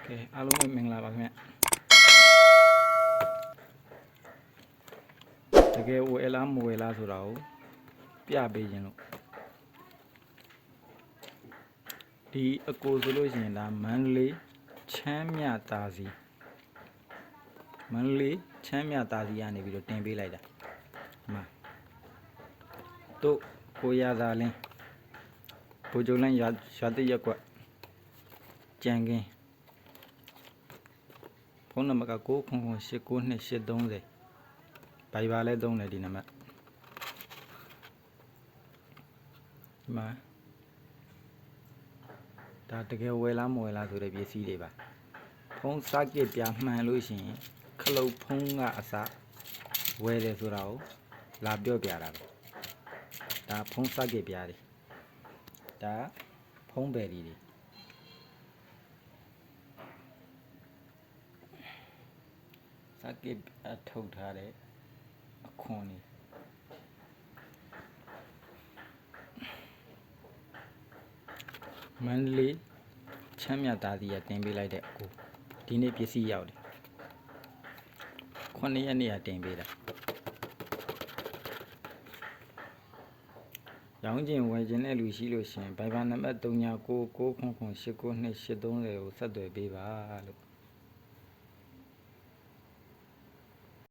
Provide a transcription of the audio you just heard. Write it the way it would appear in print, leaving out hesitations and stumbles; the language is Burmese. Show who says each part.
Speaker 1: ကဲအားလုံးပဲမင်္ဂလာပါခင်ဗျတကယ်ဝယ်လားမဝယ်လားဆိုတာကိုပြပေးခြင်းလို့ဒီအကိုဆိုလို့ရှိရင်ဒါမန္တလေးချမ်းမြတာစီမန္တလေးချမ်းမြတာစီကနေပြီးတော့တင်ပေးလိုက်တာမှတို့ကိုရသာလင်းဘိုးကျုံလန်းရွာတိရက်ကွက်ကြံကင်းဖုန်းနံပါတ်က900892830ဘိုင်ဘာလဲသုံးတယ်ဒီနံပါတ်ဒီမှာဒါတကယ်ဝယ်လားမဝယ်လားဆိုတဲ့ပစ္စည်းတွေပါဖုန်းစကစ်ပြမှန်လို့ရှိရင်ခလုတ်ဖုန်းကအစဝယ်တယ်ဆိုတာကိုလာပြောပြတာပဲဒါဖုန်းစကစ်ပြတယ်ဒါဖုန်းဘယ်ဒီတွေစကစ်အထုတ်ထားတဲ့အခွန်တွေမန္တလေးချမ်းမြတာစီကတင်ပေးလိုက်တဲ့အကိုဒီနေ့ပစ္စည်းရောက်တယ်9 ရက်နေ့ကတင်ပေးတာရောင်းကျင်ဝယ်ကျင်တဲ့လူရှိလို့ရှင်ဘိုင်ဘာနံပါတ်3999892830ကိုဆက်သွယ်ပေးပါလို့